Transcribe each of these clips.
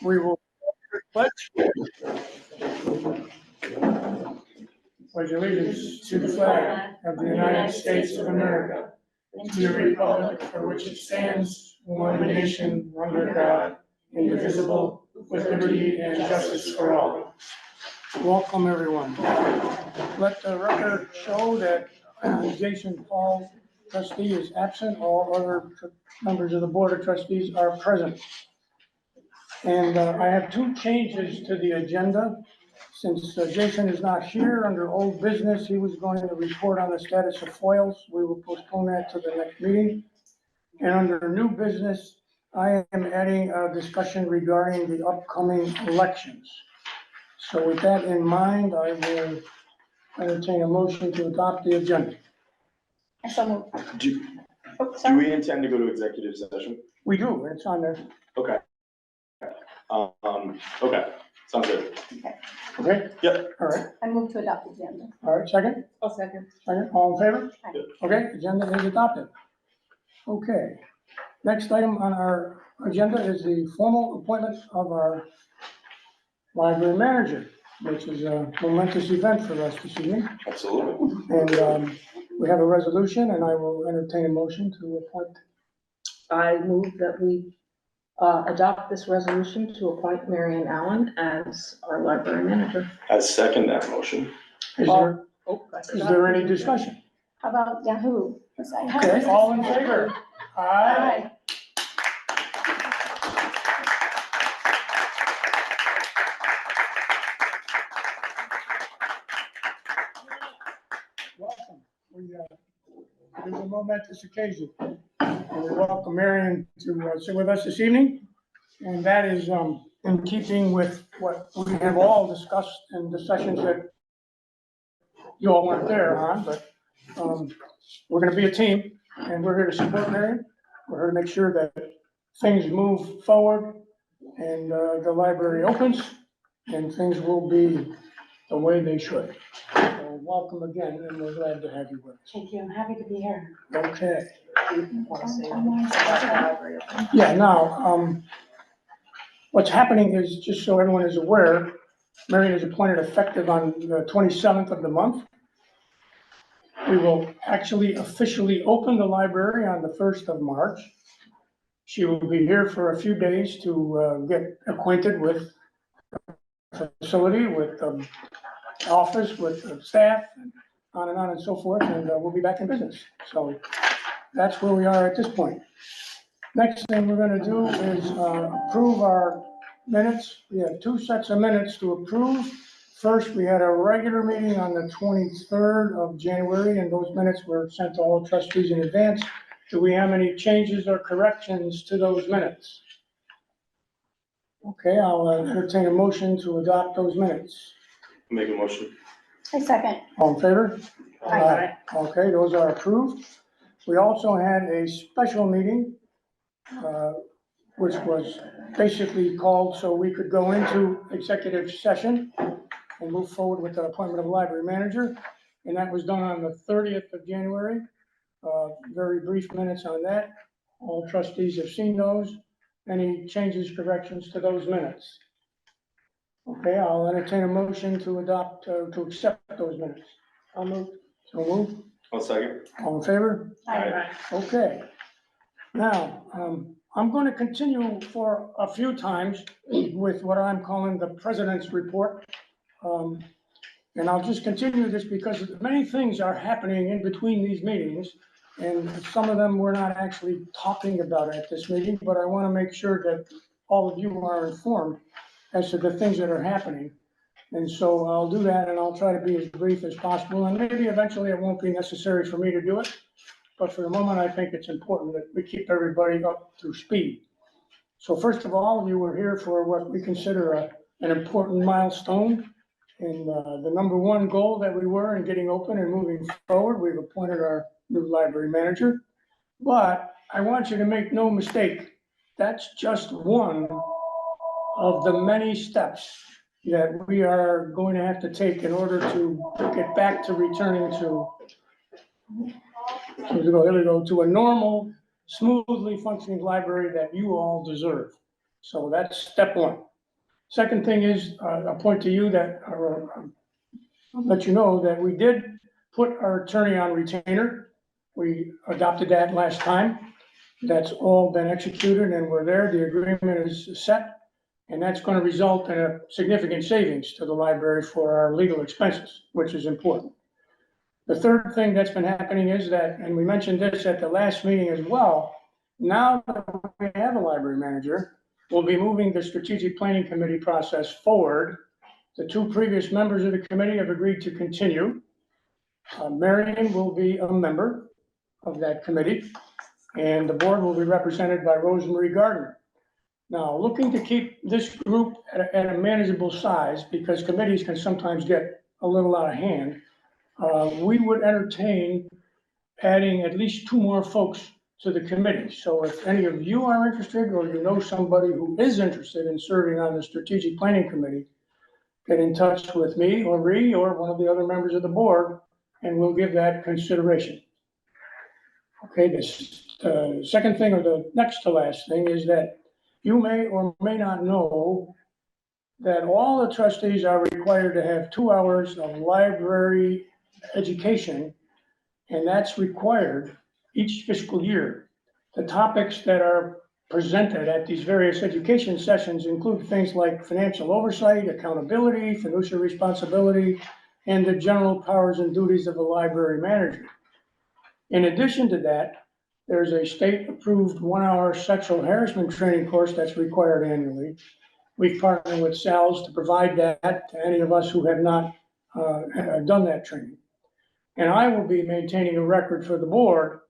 We will pledge allegiance to the flag of the United States of America, and to the republic for which it stands, one nation, under God, indivisible, with liberty and justice for all. Welcome, everyone. Let the record show that Jason Paul, trustee, is absent. All other members of the Board of Trustees are present. And I have two changes to the agenda. Since Jason is not here, under old business, he was going to report on the status of foils. We will postpone that to the next meeting. And under new business, I am adding a discussion regarding the upcoming elections. So with that in mind, I will entertain a motion to adopt the agenda. Do we intend to go to executive session? We do, it's on there. Okay. Okay, sounds good. Okay? Yep. All right, I move to adopt the agenda. all right, second? I'll second. Second, all in favor? Aye. Okay, agenda is adopted. Okay, next item on our agenda is the formal appointment of our library manager, which is a momentous event for us this evening. Absolutely. And we have a resolution, and I will entertain a motion to appoint. I move that we adopt this resolution to appoint Marion Allen as our library manager. I second that motion. Is there any discussion? How about Yahoo? Was I- Okay, all in favor? Aye. Welcome. It is a momentous occasion. And we welcome Marion to sit with us this evening. And that is in keeping with what we have all discussed in the sessions that you all weren't there on, but we're gonna be a team, and we're here to support Marion. We're here to make sure that things move forward and the library opens, and things will be the way they should. So welcome again, and we're glad to have you with us. Thank you, I'm happy to be here. Okay. Want to say anything about the library? Yeah, now, what's happening is, just so everyone is aware, Marion is appointed effective on the 27th of the month. We will actually officially open the library on the 1st of March. She will be here for a few days to get acquainted with the facility, with the office, with the staff, and on and so forth, and we'll be back in business. So that's where we are at this point. Next thing we're gonna do is approve our minutes. We have two sets of minutes to approve. First, we had a regular meeting on the 23rd of January, and those minutes were sent to all trustees in advance. Do we have any changes or corrections to those minutes? Okay, I'll entertain a motion to adopt those minutes. Make a motion. I second. All in favor? Aye. Okay, those are approved. We also had a special meeting, which was basically called so we could go into executive session and move forward with the appointment of a library manager. And that was done on the 30th of January. Very brief minutes on that. All trustees have seen those. Any changes, corrections to those minutes? Okay, I'll entertain a motion to adopt, to accept those minutes. I'll move. So move. I'll second. All in favor? Aye. Okay. Now, I'm going to continue for a few times with what I'm calling the president's report. And I'll just continue this because many things are happening in between these meetings. And some of them we're not actually talking about at this meeting, but I want to make sure that all of you are informed as to the things that are happening. And so I'll do that, and I'll try to be as brief as possible. And maybe eventually it won't be necessary for me to do it. But for the moment, I think it's important that we keep everybody up to speed. So first of all, you were here for what we consider an important milestone in the number one goal that we were in getting open and moving forward. We've appointed our new library manager. But I want you to make no mistake, that's just one of the many steps that we are going to have to take in order to get back to returning to a normal, smoothly functioning library that you all deserve. So that's step one. Second thing is, I'll point to you that, or I'll let you know that we did put our attorney on retainer. We adopted that last time. That's all been executed and we're there. The agreement is set. And that's going to result in a significant savings to the library for our legal expenses, which is important. The third thing that's been happening is that, and we mentioned this at the last meeting as well, now that we have a library manager, we'll be moving the strategic planning committee process forward. The two previous members of the committee have agreed to continue. Marion will be a member of that committee, and the board will be represented by Rosemary Gardner. Now, looking to keep this group at a manageable size, because committees can sometimes get a little out of hand, we would entertain adding at least two more folks to the committee. So if any of you are interested, or you know somebody who is interested in serving on the strategic planning committee, get in touch with me or Ree or one of the other members of the board, and we'll give that consideration. Okay, this second thing, or the next to last thing, is that you may or may not know that all the trustees are required to have 2 hours of library education, and that's required each fiscal year. The topics that are presented at these various education sessions include things like financial oversight, accountability, fiduciary responsibility, and the general powers and duties of a library manager. In addition to that, there's a state-approved 1-hour sexual harassment training course that's required annually. We've partnered with SALS to provide that to any of us who have not done that training. And I will be maintaining a record for the board,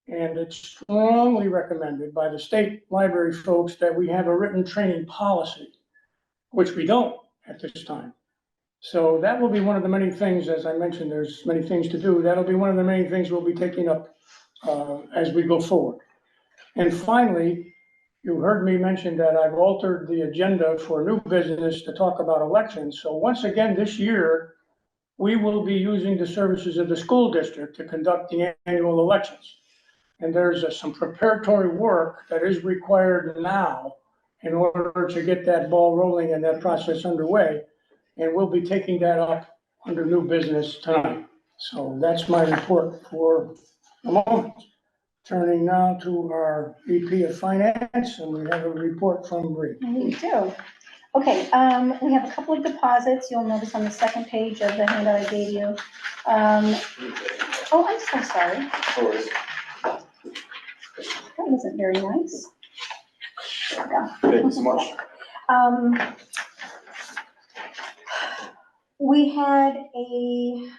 and it's strongly recommended by the state library folks that we have a written training policy, which we don't at this time. So that will be one of the many things, as I mentioned, there's many things to do. That'll be one of the many things we'll be taking up as we go forward. And finally, you heard me mention that I've altered the agenda for new business to talk about elections. So once again, this year, we will be using the services of the school district to conduct the annual elections. And there's some preparatory work that is required now in order to get that ball rolling and that process underway. And we'll be taking that up under new business tonight. So that's my report for the moment. Turning now to our VP of Finance, and we have a report from Bree. Me too. Okay, we have a couple of deposits. You'll notice on the second page of the handout I gave you. Oh, I'm so sorry. That wasn't very nice. There we go. Thank you so much. We had a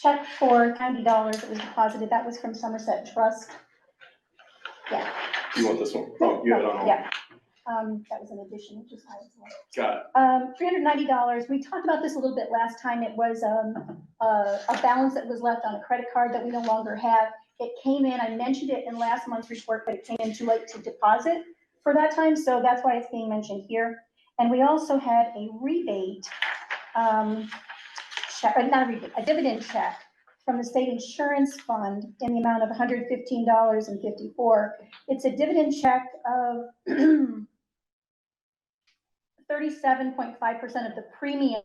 check for $90 that was deposited. That was from Somerset Trust. Yeah. You want this one? Oh, you have it on. Yeah. That was an addition, which is high as well. Got it. $390. We talked about this a little bit last time. It was a balance that was left on a credit card that we no longer have. It came in, I mentioned it in last month's report, but it came in too late to deposit for that time. So that's why it's being mentioned here. And we also had a rebate, check, not a rebate, a dividend check from the state insurance fund in the amount of $115.54. It's a dividend check of 37.5% of the premium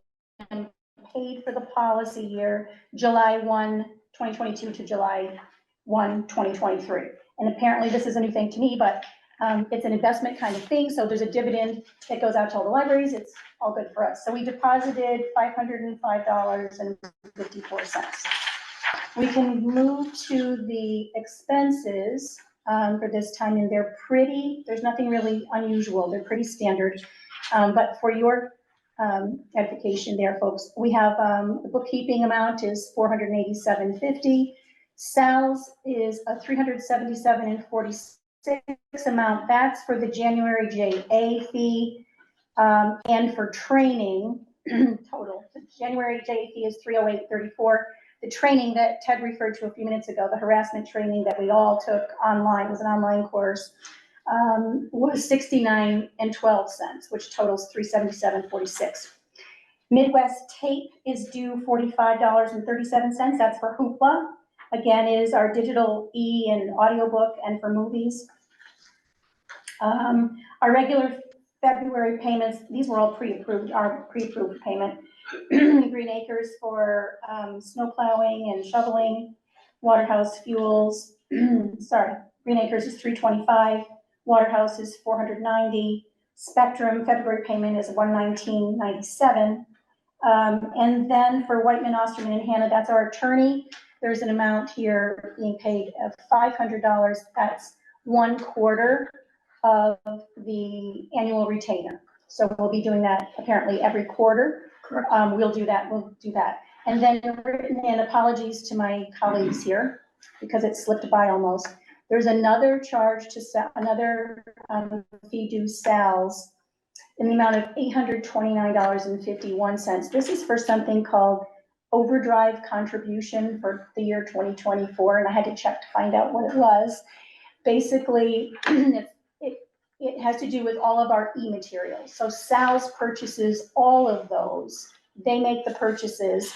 paid for the policy year, July 1, 2022 to July 1, 2023. And apparently this is a new thing to me, but it's an investment kind of thing. So there's a dividend that goes out to all the libraries. It's all good for us. So we deposited $505.54. We can move to the expenses for this time, and there's nothing really unusual. They're pretty standard. But for your edification there, folks, we have the bookkeeping amount is $487.50. Sal's is a $377.46 amount. That's for the January JA fee, and for training total. The January JA fee is $308.34. The training that Ted referred to a few minutes ago, the harassment training that we all took online, was an online course, was $69.12, which totals $377.46. Midwest Tape is due $45.37. That's for Hoopla. again, is our digital and audiobook and for movies. Our regular February payments, these were all pre-approved, our pre-approved payment. Green Acres for snow plowing and shoveling, Waterhouse Fuels, sorry, Green Acres is $325, Waterhouse is $490, Spectrum February payment is $119.97. And then for Whiteman, Osterman, and Hannah, that's our attorney. There's an amount here being paid of $500. That's 1/4 of the annual retainer. So we'll be doing that apparently every quarter. We'll do that. And then written in apologies to my colleagues here because it slipped by almost. There's another charge to another fee due Sal's in the amount of $829.51. This is for something called overdrive contribution for the year 2024, and I had to check to find out what it was. Basically, it has to do with all of our e-materials. So Sal's purchases all of those. They make the purchases,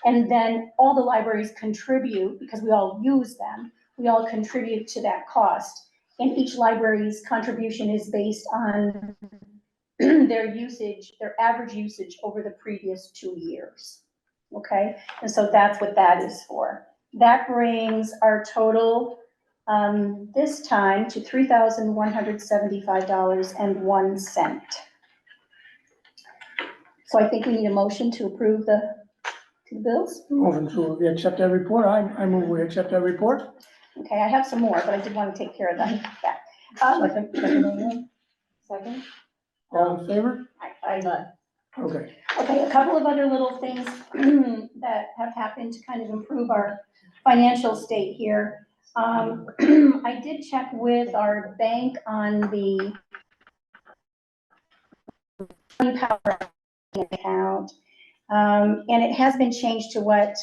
and then all the libraries contribute because we all use them. We all contribute to that cost, and each library's contribution is based on their usage, their average usage over the previous 2 years. Okay, and so that's what that is for. That brings our total this time to $3,175.01. So I think we need a motion to approve the bills. Moving to accept that report, I move we accept that report. Okay, I have some more, but I did want to take care of them. Second. All in favor? Okay. Okay, a couple of other little things that have happened to kind of improve our financial state here. I did check with our bank on the power account, and it has been changed to what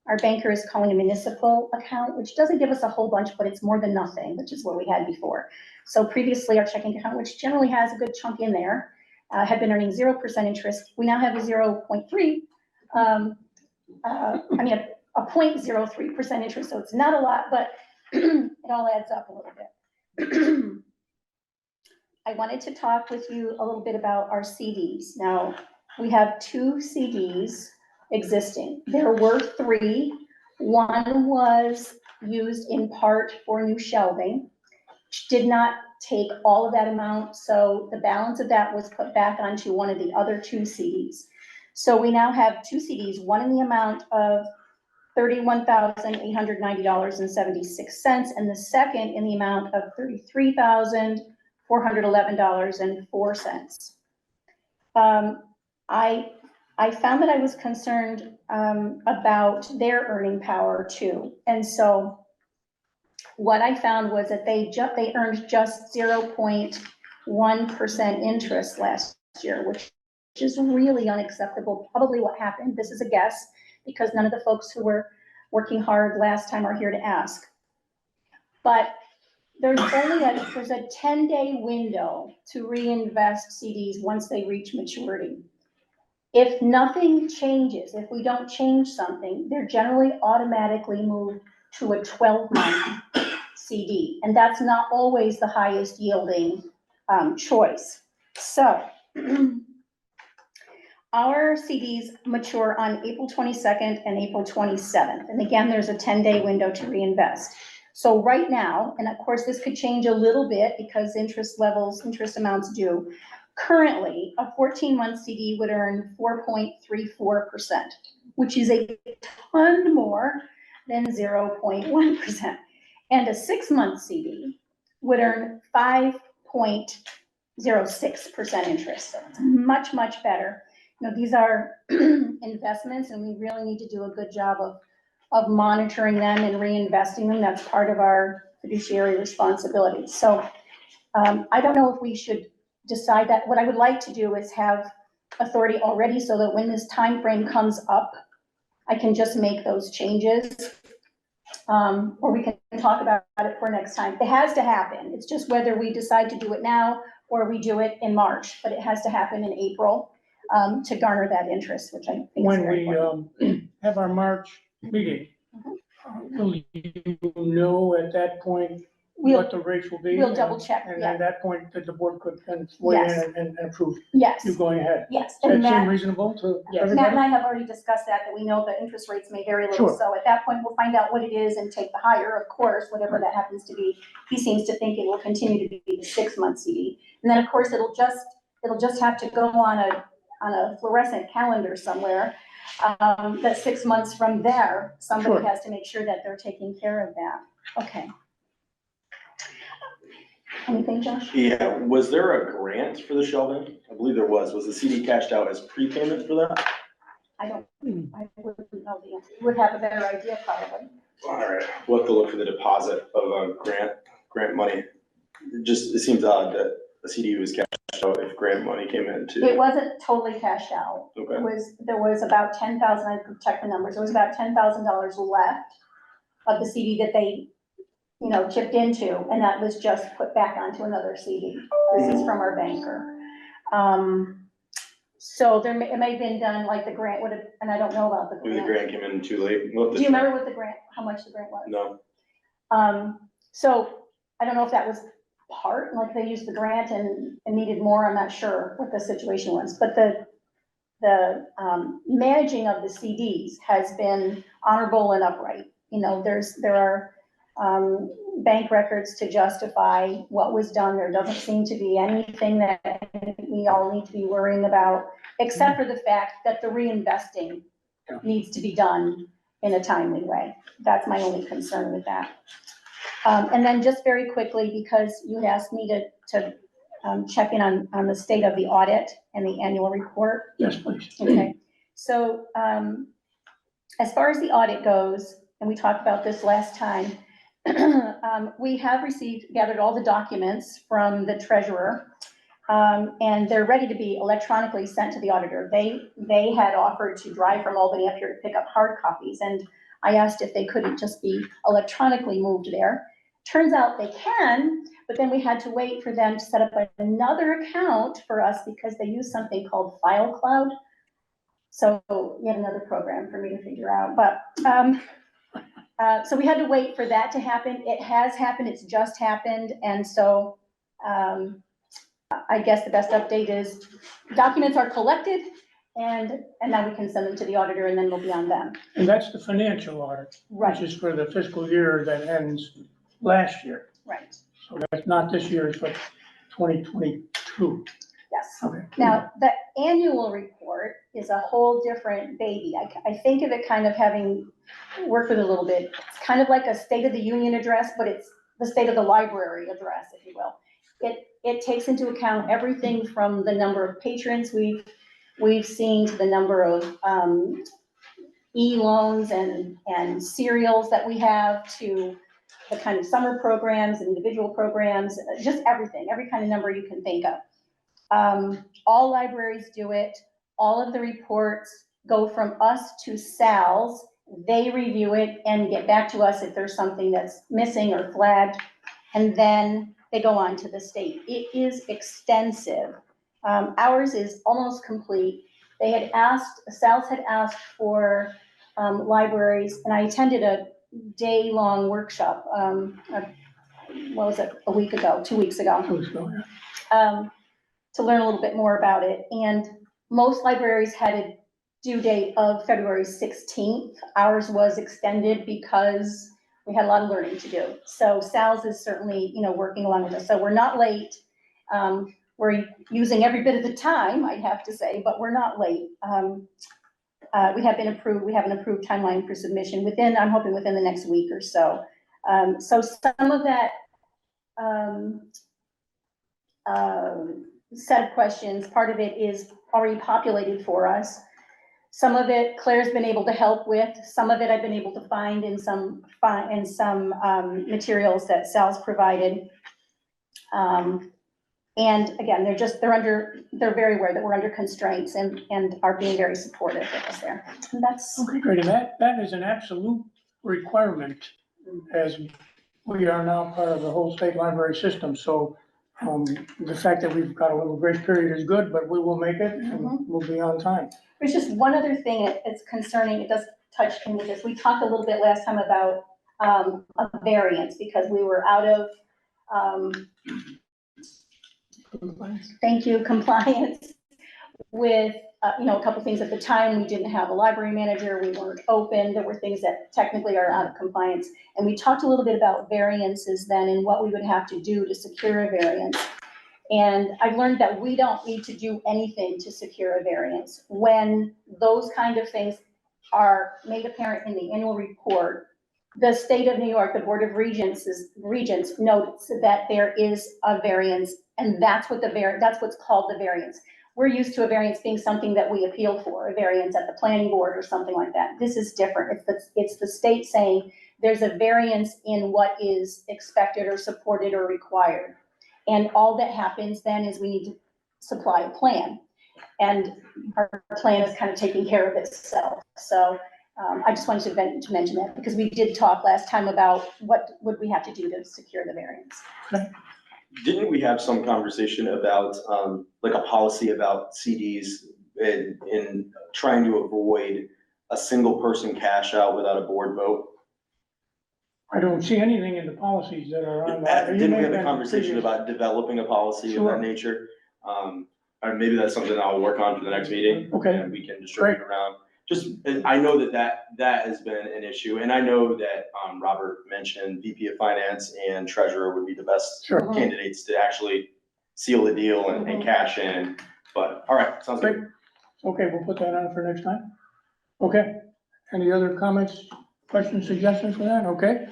our banker is calling a municipal account, which doesn't give us a whole bunch, but it's more than nothing, which is what we had before. So previously our checking account, which generally has a good chunk in there, had been earning 0% interest. We now have a 0.3, a 0.03% interest, so it's not a lot, but it all adds up a little bit. I wanted to talk with you a little bit about our CDs. Now, we have 2 CDs existing. There were 3. One was used in part for new shelving, which did not take all of that amount, so the balance of that was put back onto one of the other 2 CDs. So we now have 2 CDs, one in the amount of $31,890.76, and the second in the amount of $33,411.04. I found that I was concerned about their earning power too, and so what I found was that they earned just 0.1% interest last year, which is really unacceptable. Probably what happened, this is a guess, because none of the folks who were working hard last time are here to ask. But there's only a 10-day window to reinvest CDs once they reach maturity. If nothing changes, if we don't change something, they're generally automatically moved to a 12-month CD, and that's not always the highest yielding choice. So our CDs mature on April 22nd and April 27th, and again, there's a 10-day window to reinvest. So right now, and of course this could change a little bit because interest amounts do. Currently, a 14-month CD would earn 4.34%, which is a ton more than 0.1%. And a 6-month CD would earn 5.06% interest. So it's much, much better. You know, these are investments, and we really need to do a good job of monitoring them and reinvesting them. That's part of our fiduciary responsibility. So I don't know if we should decide that. What I would like to do is have authority already so that when this time frame comes up, I can just make those changes. Or we can talk about it for next time. It has to happen. It's just whether we decide to do it now or we do it in March, but it has to happen in April to garner that interest, which I think is When very important. we have our March meeting, Will you know at that point We'll, what the rates will be? we'll double check, And yeah. at that point, that the board could then weigh Yes. in and approve yes, you going ahead. yes. Does And that seem Matt, reasonable to Yes. Matt everybody? and I have already discussed that we know that interest rates may vary a little. Sure. So at that point, we'll find out what it is and take the higher, of course, whatever that happens to be. He seems to think it will continue to be the 6-month CD. And then, of course, it'll just have to go on a fluorescent calendar somewhere. That 6 months from there, somebody Sure. has to make sure that they're taking care of that. Okay. Anything, Josh? Yeah, was there a grant for the shelving? I believe there was. Was the CD cashed out as prepayment for that? I wouldn't know the answer. You would have a better idea probably. All right, we'll have to look for the deposit of grant money. It seems odd that the CD was cashed out if grant money came in too. It wasn't totally cashed out. Okay. There was about 10,000, I could check the numbers, there was about $10,000 left of the CD that they, chipped into, and that was just put back onto another CD. This is from our banker. So it may have been done, like the grant would have, and I don't know about the Maybe the grant. grant came in too late. Do you remember what how much the grant was? No. So I don't know if that was part, like they used the grant and needed more, I'm not sure what the situation was, but the managing of the CDs has been honorable and upright. There are bank records to justify what was done. There doesn't seem to be anything that we all need to be worrying about, except for the fact that the reinvesting needs to be done in a timely way. That's my only concern with that. And then just very quickly, because you had asked me to check in on the state of the audit and the annual report. Yes, please. Okay, so as far as the audit goes, and we talked about this last time, we have gathered all the documents from the treasurer, and they're ready to be electronically sent to the auditor. They had offered to drive from Albany up here to pick up hard copies, and I asked if they couldn't just be electronically moved there. Turns out they can, but then we had to wait for them to set up another account for us because they use something called File Cloud. So yet another program for me to figure out, but so we had to wait for that to happen. It has happened, it's just happened, and so I guess the best update is documents are collected, and now we can send them to the auditor, and then we'll be on them. And that's the financial audit, Right, which is for the fiscal year that ends last year. right, So that's not this year, it's what, 2022. yes. Okay. Now, the annual report is a whole different baby. I think of it kind of having worked with it a little bit. It's kind of like a State of the Union address, but it's the State of the Library address, if you will. It takes into account everything from the number of patrons we've seen to the number of e-loans and serials that we have, to the kind of summer programs, individual programs, just everything, every kind of number you can think of. All libraries do it. All of the reports go from us to SALS. They review it and get back to us if there's something that's missing or flagged, and then they go on to the state. It is extensive. Ours is almost complete. SALS had asked for libraries, and I attended a day-long workshop, what was it, 2 weeks ago, to learn a little bit more about it. And most libraries had a due date of February 16th. Ours was extended because we had a lot of learning to do. So SALS is certainly, working along with us. So we're not late. We're using every bit of the time, I'd have to say, but we're not late. We have been approved. We have an approved timeline for submission I'm hoping within the next week or so. So some of that set of questions, part of it is already populated for us. Some of it Claire's been able to help with. Some of it I've been able to find in some materials that SALS provided. And again, they're very aware that we're under constraints and are being very supportive of us there. And that's Okay, great. And that is an absolute requirement, as we are now part of the whole state library system. So the fact that we've got a little grace period is good, but we will make it and we'll be on time. There's just one other thing that's concerning. It does touched in with this. We talked a little bit last time about, a variance, because we were out of, thank you, compliance with, a couple things at the time. We didn't have a library manager, we weren't open, there were things that technically are out of compliance. And we talked a little bit about variances then and what we would have to do to secure a variance. And I've learned that we don't need to do anything to secure a variance. When those kind of things are made apparent in the annual report, the state of New York, the Board of Regents notes that there is a variance, and that's what's called the variance. We're used to a variance being something that we appeal for, a variance at the planning board or something like that. This is different. It's the state saying there's a variance in what is expected or supported or required. And all that happens then is we need to supply a plan. And our plan is kind of taking care of itself. So I just wanted to mention that, because we did talk last time about what would we have to do to secure the variance. Didn't we have some conversation about, like a policy about CDs in trying to avoid a single person cash out without a board vote? I don't see anything in the policies that are on that. Didn't we have a conversation about developing a policy of that nature? Or maybe that's something I'll work on for the next meeting. Okay. And we can distribute around. And I know that has been an issue, and I know that, Robert mentioned VP of Finance and Treasurer would be the best Sure. candidates to actually seal the deal and cash in, but, all right, sounds Great. good. Okay, we'll put that on for next time. Okay, any other comments, questions, suggestions for that? Okay.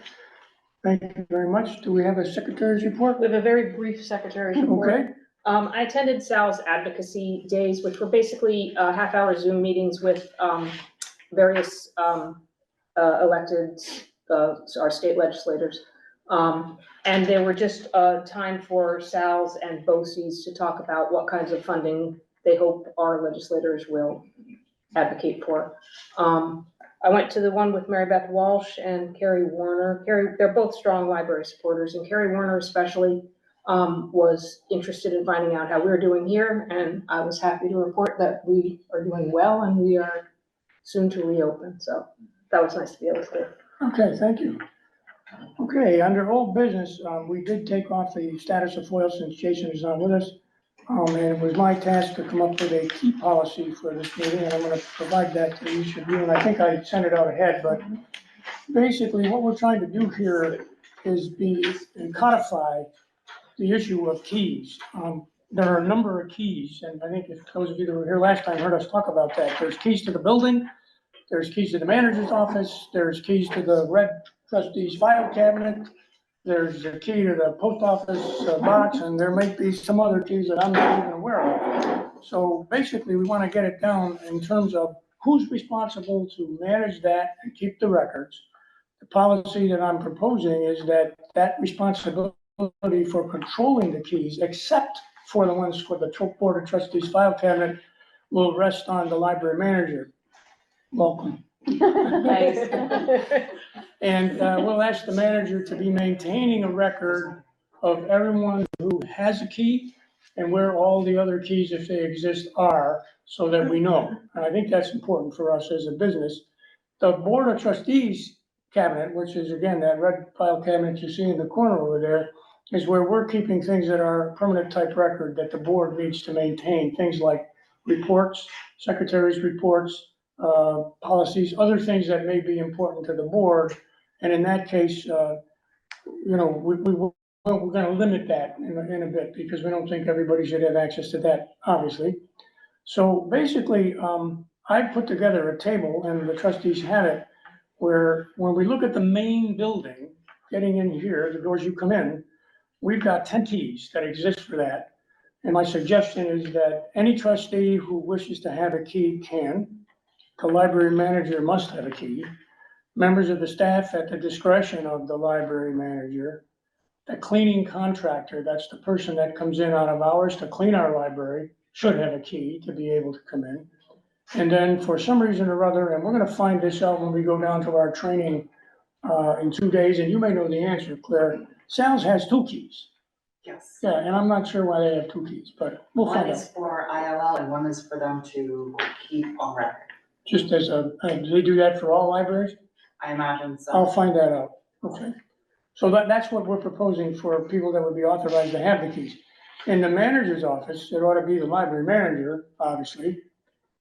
Thank you very much. Do we have a secretary's report? We have a very brief secretary's report. Okay, I attended Sal's advocacy days, which were basically half-hour Zoom meetings with various elected, our state legislators. And they were just a time for Sal's and BOCES to talk about what kinds of funding they hope our legislators will advocate for. I went to the one with Mary Beth Walsh and Carrie Warner. They're both strong library supporters, and Carrie Warner especially was interested in finding out how we're doing here, and I was happy to report that we are doing well and we are soon to reopen, so that was nice to be able to do. okay, thank you. Okay, under old business, we did take off the status of FOIL since Jason is not with us. And it was my task to come up with a key policy for this meeting, and I'm gonna provide that to each of you, and I think I sent it out ahead, but basically what we're trying to do here is codify the issue of keys. There are a number of keys, and I think if those of you that were here last time heard us talk about that. There's keys to the building, there's keys to the manager's office, there's keys to the red trustee's file cabinet, there's a key to the post office box, and there might be some other keys that I'm not even aware of. So basically, we want to get it down in terms of who's responsible to manage that and keep the records. The policy that I'm proposing is that responsibility for controlling the keys, except for the ones for the Board of Trustees file cabinet, will rest on the library manager. Welcome. Thanks. And we'll ask the manager to be maintaining a record of everyone who has a key and where all the other keys, if they exist, are, so that we know. And I think that's important for us as a business. The Board of Trustees cabinet, which is again, that red file cabinet you see in the corner over there, is where we're keeping things that are permanent type record that the board needs to maintain. Things like reports, secretary's reports, policies, other things that may be important to the board. And in that case, we're going to limit that in a bit, because we don't think everybody should have access to that, obviously. So basically, I put together a table, and the trustees have it, where when we look at the main building, getting in here, the doors you come in, we've got 10 keys that exist for that. And my suggestion is that any trustee who wishes to have a key can. The library manager must have a key. Members of the staff at the discretion of the library manager. The cleaning contractor, that's the person that comes in out of hours to clean our library, should have a key to be able to come in. And then for some reason or other, and we're gonna find this out when we go down to our training in 2 days, and you may know the answer, Claire. Sal's has 2 keys. Yes. Yeah, and I'm not sure why they have 2 keys, but we'll One find is out. for ILL and one is for them to keep on record. Just as do they do that for all libraries? I imagine so. I'll find that out, okay. So that's what we're proposing for people that would be authorized to have the keys. In the manager's office, it ought to be the library manager, obviously.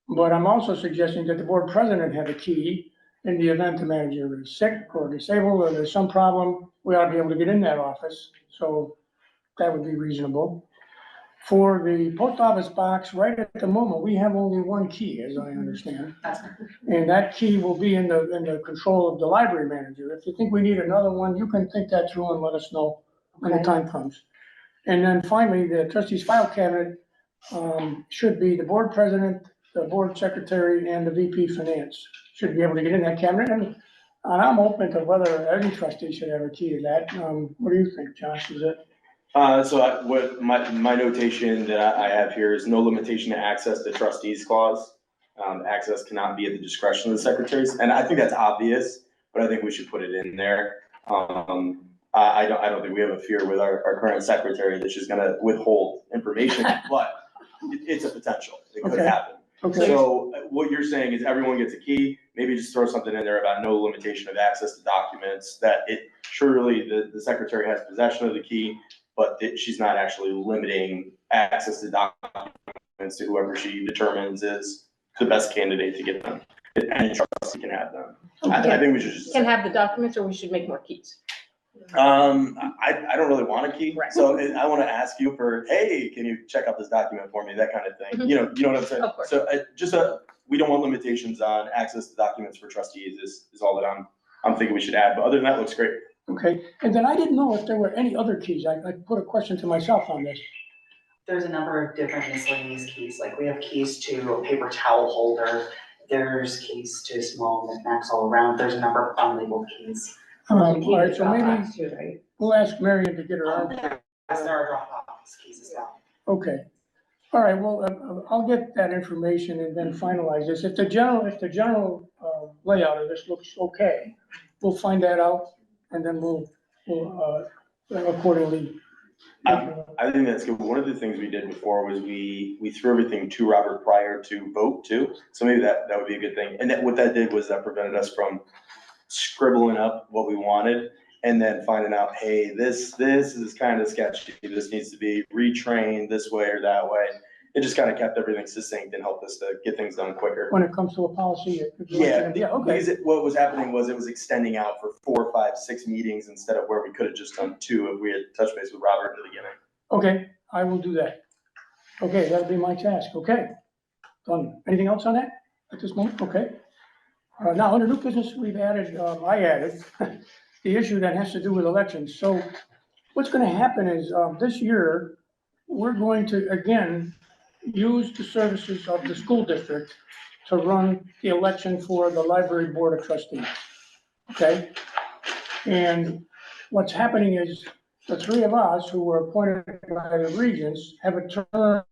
But I'm also suggesting that the board president have a key in the event the manager is sick or disabled or there's some problem, we ought to be able to get in that office. So that would be reasonable. For the post office box, right at the moment, we have only one key, as I understand. And that key will be in the control of the library manager. If you think we need another one, you can think that through and let us know when the Okay. time comes. And then finally, the trustees file cabinet, should be the board president, the board secretary, and the VP finance. Should be able to get in that cabinet, and I'm open to whether every trustee should have a key to that. What do you think, Josh, is it? What my notation that I have here is no limitation to access to trustees clause. Access cannot be at the discretion of the secretaries, and I think that's obvious, but I think we should put it in there. I don't think we have a fear with our current secretary that she's gonna withhold information, but it's a potential, it could Okay. happen. Okay, So what you're saying is everyone gets a key, maybe just throw something in there about no limitation of access to documents, that surely the secretary has possession of the key, but that she's not actually limiting access to documents to whoever she determines is the best candidate to get them. Any trustee can have them. I think we should just. Can have the documents, or we should make more keys? I don't really want a key, Right. so I wanna ask you for, hey, can you check out this document for me, that kind of thing, you know what I'm saying? Of course. So, we don't want limitations on access to documents for trustees is all that I'm thinking we should add, but other than that, looks great. okay. And then I didn't know if there were any other keys. I put a question to myself on this. There's a number of different miscellaneous keys, like we have keys to a paper towel holder, there's keys to small knickknacks all around, there's a number of unlabeled keys. All right, so maybe Too, right? we'll ask Marion to get her own. There are drop-off keys as well. Okay. All right, well, I'll get that information and then finalize this. If the general layout of this looks okay, we'll find that out and then we'll accordingly. I think that's good. One of the things we did before was we threw everything to Robert prior to vote too, so maybe that would be a good thing. And what that did was that prevented us from scribbling up what we wanted and then finding out, hey, this is kind of sketchy, this needs to be retrained this way or that way. It just kind of kept everything succinct and helped us to get things done quicker. When it comes to a policy. Yeah, Okay. because what was happening was it was extending out for 4, 5, 6 meetings instead of where we could have just done 2 if we had touched base with Robert at the beginning. Okay, I will do that. Okay, that'll be my task. Okay. Done. Anything else on that at this moment? Okay. Now, under new business, we've added, I added the issue that has to do with elections. So what's gonna happen is, this year, we're going to, again, use the services of the school district to run the election for the library board of trustees. Okay? And what's happening is the 3 of us who were appointed by the regents have a term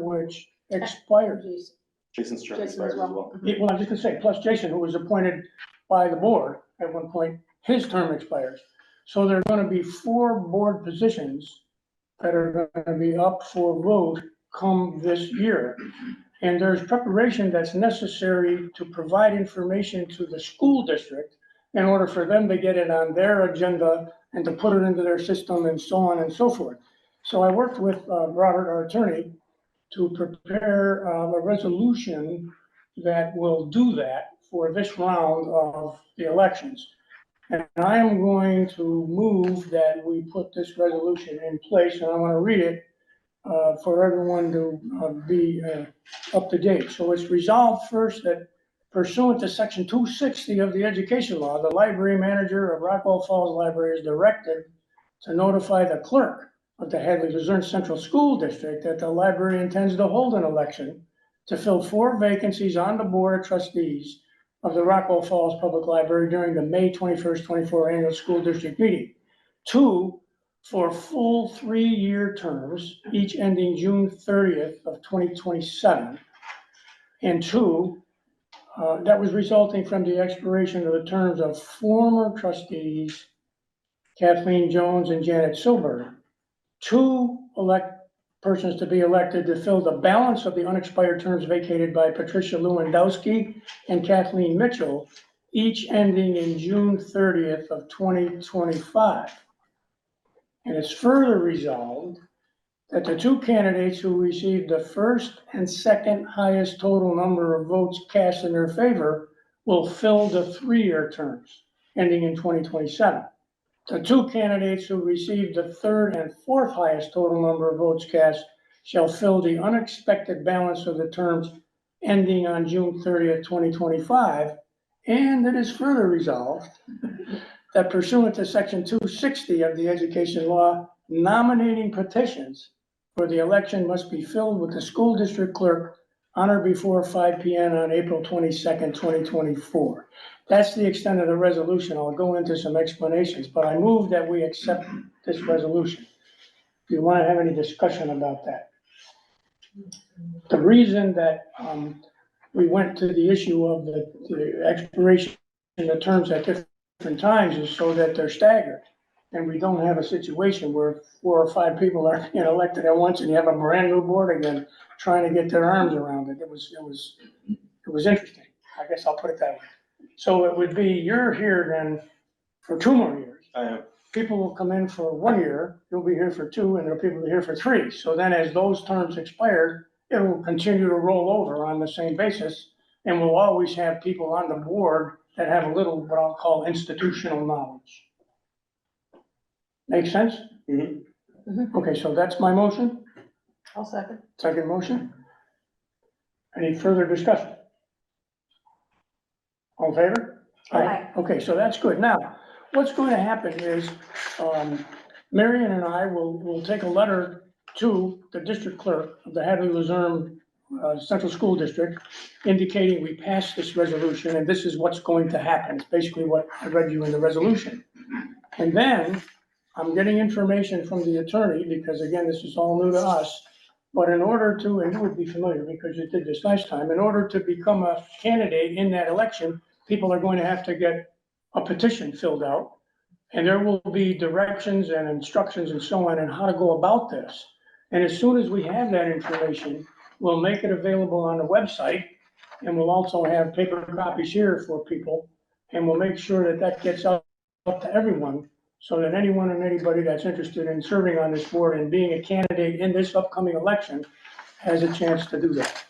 which expires. Jason's term Jason expires as as well. well. Yeah, well, I'm just gonna say, plus Jason, who was appointed by the board at one point, his term expires. So there are gonna be 4 board positions that are gonna be up for vote come this year. And there's preparation that's necessary to provide information to the school district in order for them to get it on their agenda and to put it into their system and so on and so forth. So I worked with Robert, our attorney, to prepare a resolution that will do that for this round of the elections. And I am going to move that we put this resolution in place, and I want to read it for everyone to be up to date. So it's resolved first that pursuant to section 260 of the education law, the library manager of Rockwell Falls Library is directed to notify the clerk of the Hadley Luzerne Central School District that the library intends to hold an election to fill 4 vacancies on the board of trustees of the Rockwell Falls Public Library during the May 21st, 24 annual school district meeting. 2, for full 3-year terms, each ending June 30th of 2027. And 2, that was resulting from the expiration of the terms of former trustees Kathleen Jones and Janet Silber. 2 elect persons to be elected to fill the balance of the unexpired terms vacated by Patricia Lewandowski and Kathleen Mitchell, each ending in June 30th of 2025. And it's further resolved that the two candidates who received the first and second highest total number of votes cast in their favor will fill the 3-year terms ending in 2027. The two candidates who received the third and fourth highest total number of votes cast shall fill the unexpected balance of the terms ending on June 30th, 2025. And it is further resolved that pursuant to section 260 of the education law, nominating petitions for the election must be filled with the school district clerk on or before 5 p.m. on April 22nd, 2024. That's the extent of the resolution. I'll go into some explanations, but I move that we accept this resolution. Do you want to have any discussion about that? The reason that we went to the issue of the expiration in the terms at different times is so that they're staggered. And we don't have a situation where 4 or 5 people are being elected at once and you have a brand new board again trying to get their arms around it. It was interesting. I guess I'll put it that way. So it would be, you're here then for 2 more years. I am. People will come in for 1 year, you'll be here for 2, and there are people who are here for 3. So then as those terms expire, it will continue to roll over on the same basis. And we'll always have people on the board that have a little, what I'll call institutional knowledge. Make sense? Mhm. Okay, so that's my motion. I'll second. Second motion. Any further discussion? All in favor? Aye. Okay, so that's good. Now, what's going to happen is, Marion and I will take a letter to the district clerk of the Hadley Luzerne Central School District indicating we passed this resolution and this is what's going to happen. It's basically what I read you in the resolution. And then I'm getting information from the attorney because again, this is all new to us. But in order to, and you would be familiar because you did this last time, in order to become a candidate in that election, people are going to have to get a petition filled out. And there will be directions and instructions and so on how to go about this. And as soon as we have that information, we'll make it available on the website. And we'll also have paper copies here for people. And we'll make sure that that gets up to everyone so that anyone and anybody that's interested in serving on this board and being a candidate in this upcoming election has a chance to do that.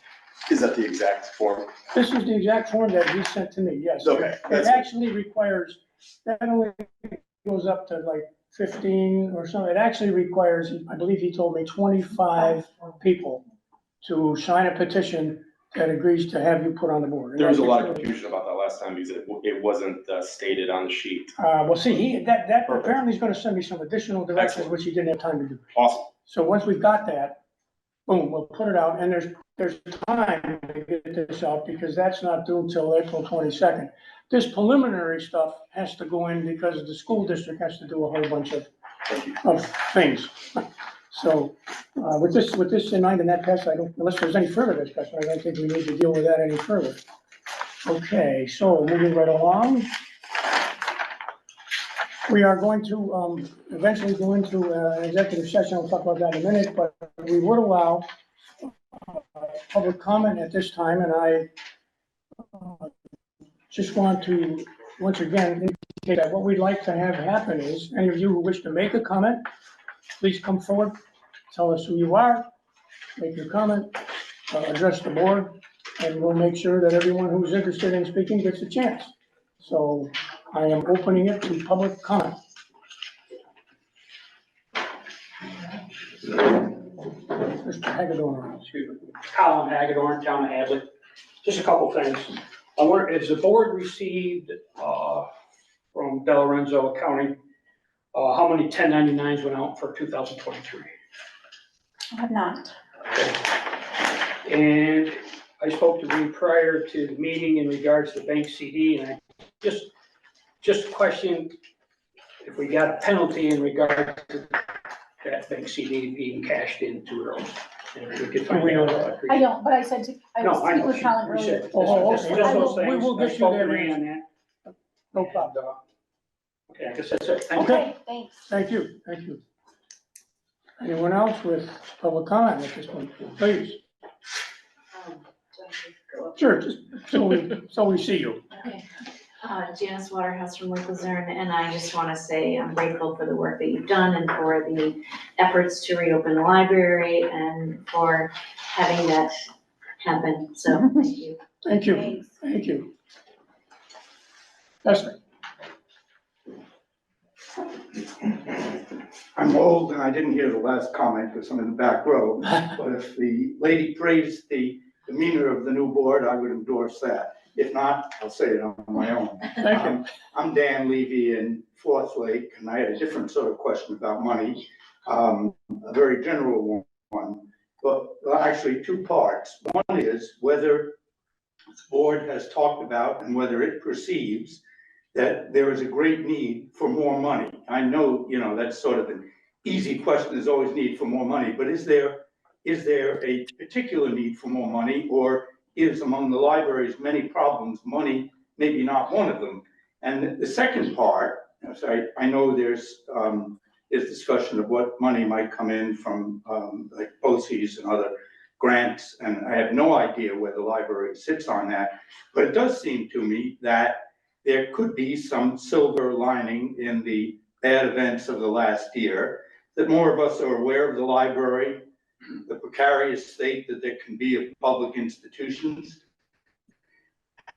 Is that the exact form? This is the exact form that he sent to me, yes. Okay, It that's- actually requires, that only goes up to like 15 or something. It actually requires, I believe he told me, 25 people to sign a petition that agrees to have you put on the board. There was a lot of confusion about that last time because it wasn't stated on the sheet. Well, see, that Perfect. apparently he's gonna send me some additional directions, Excellent. which he didn't have time to do. Awesome. So once we've got that, boom, we'll put it out, and there's time to get this out, because that's not due until April 22nd. This preliminary stuff has to go in because the school district has to do a whole bunch of things. So, with this in mind and that passed, unless there's any further discussion, I don't think we need to deal with that any further. Okay, so moving right along. We are going to eventually go into an executive session. I'll talk about that in a minute, but we would allow public comment at this time, and I just want to, once again, indicate that what we'd like to have happen is, any of you who wish to make a comment, please come forward, tell us who you are, make your comment, address the board, and we'll make sure that everyone who's interested in speaking gets a chance. So I am opening it to public comment. Mr. Hagedorn. Excuse me, Colin Hagedorn, Town of Hadley. Just a couple things. I wonder, has the board received, from Del Lorenzo Accounting, how many 1099s went out for 2023? I have not. And I spoke to Reed prior to the meeting in regards to bank CD, and I just questioned if we got a penalty in regards to that bank CD being cashed in too early. And if we could find We know out. I don't, but I said to, I No, was I speaking know. with Colin She earlier. said- Oh, just okay. those We things. will get I you spoke to that Ree on answer. that. No problem. Okay, I guess that's it. Thank you. Okay. Okay, thanks. Thank you, thank you. Anyone else with public comment at this point, please? Sure, just so we see you. Okay. Janice Waterhouse from Lake Luzerne, and I just want to say I'm grateful for the work that you've done and for the efforts to reopen the library and for having that happen. So thank you. Thank you, Thanks. thank you. Esther, I'm old and I didn't hear the last comment because I'm in the back row, but if the lady praised the demeanor of the new board, I would endorse that. If not, I'll say it on my own. thank you. I'm Dan Levy in Fourth Lake, and I had a different sort of question about money, a very general one, but actually two parts. One is whether the board has talked about and whether it perceives that there is a great need for more money. I know, that's sort of an easy question, there's always need for more money, but is there a particular need for more money, or is among the library's many problems, money maybe not one of them? And the second part, so I know there's discussion of what money might come in from like BOCES and other grants, and I have no idea where the library sits on that, but it does seem to me that there could be some silver lining in the bad events of the last year, that more of us are aware of the library, the precarious state that there can be of public institutions,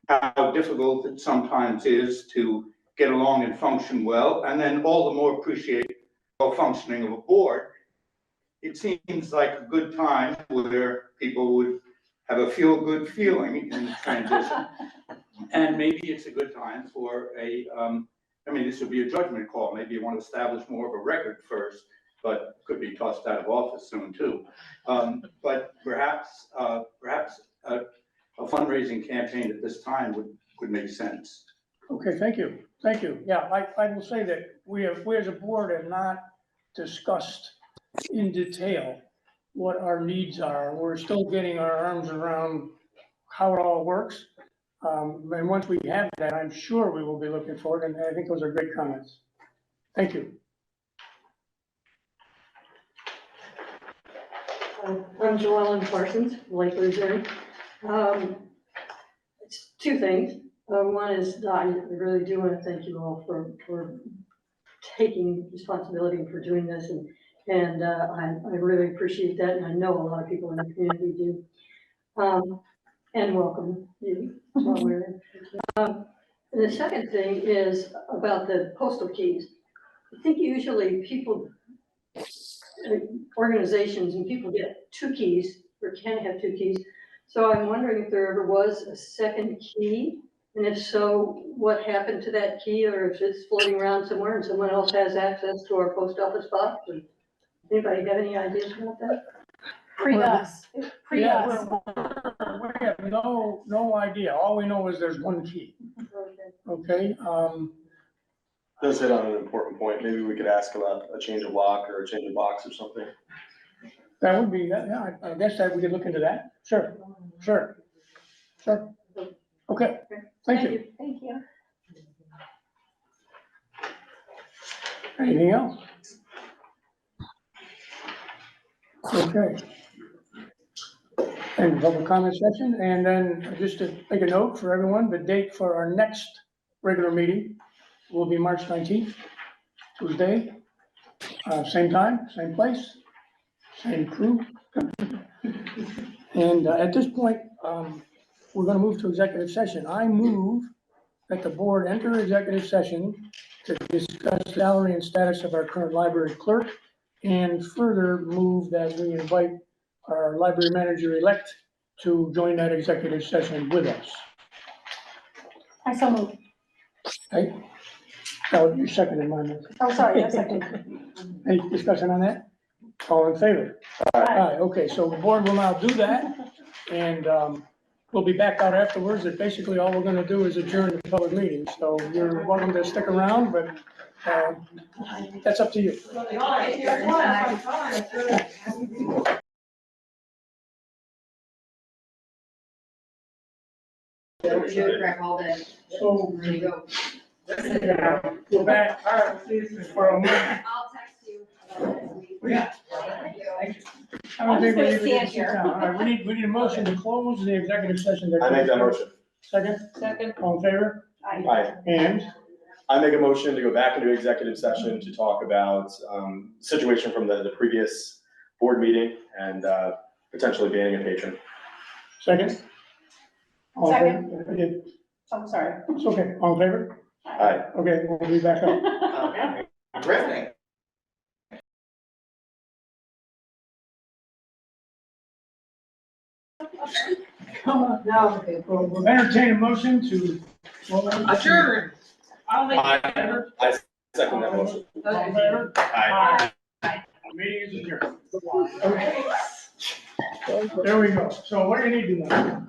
how difficult it sometimes is to get along and function well, and then all the more appreciate the functioning of a board. It seems like a good time where people would have a feel-good feeling in the transition. And maybe it's a good time for this would be a judgment call. Maybe you want to establish more of a record first, but could be tossed out of office soon too. But perhaps a fundraising campaign at this time would make sense. Okay, thank you. Yeah, I will say that we as a board have not discussed in detail what our needs are. We're still getting our arms around how it all works. And once we have that, I'm sure we will be looking forward, and I think those are great comments. Thank you. I'm Joellen Parsons, Lake Luzerne. It's two things. One is I really do want to thank you all for taking responsibility for doing this, and I really appreciate that, and I know a lot of people in the community do. And welcome you. And the second thing is about the postal keys. I think usually organizations and people get 2 keys or can have 2 keys. So I'm wondering if there ever was a second key, and if so, what happened to that key, or if it's floating around somewhere and someone else has access to our post office box. Anybody have any ideas about that? Pre-us. We have no idea. All we know is there's 1 key. Okay. Does hit on an important point. Maybe we could ask about a change of lock or a change of box or something. That would be, yeah, I guess that we could look into that. Sure. Okay, thank you. Thank you. Anything else? Okay. And public comment session, and then just to make a note for everyone, the date for our next regular meeting will be March 19th, Tuesday. Same time, same place, same crew. And at this point, we're gonna move to executive session. I move that the board enter executive session to discuss salary and status of our current library clerk, and further move that we invite our library manager-elect to join that executive session with us. I so moved. Okay? Oh, you seconded my motion. Oh, sorry, yes, I did. Any discussion on that? All in favor? Aye, okay, so the board will now do that, and we'll be back out afterwards, and basically all we're gonna do is adjourn the public meeting, so you're welcome to stick around, but that's up to you. So, we're back for a moment. I'll text you. Yeah. I don't I'm think just we gonna need to stand sit here. down. All right, we need a motion to close the executive session. I make that motion. Second, Second. all in favor? Aye. And, I make a motion to go back into executive session to talk about, situation from the previous board meeting and, potentially banning a patron. second? All in favor? Yeah, I'm sorry. it's okay, all in favor? Aye. Okay, we'll be back up. Riveting. Come on, now, okay, we'll entertain a motion to. Adjourn. I'll make. I second that motion. All in favor? Aye. Meeting is adjourned. Okay. There we go. So what do you need to know?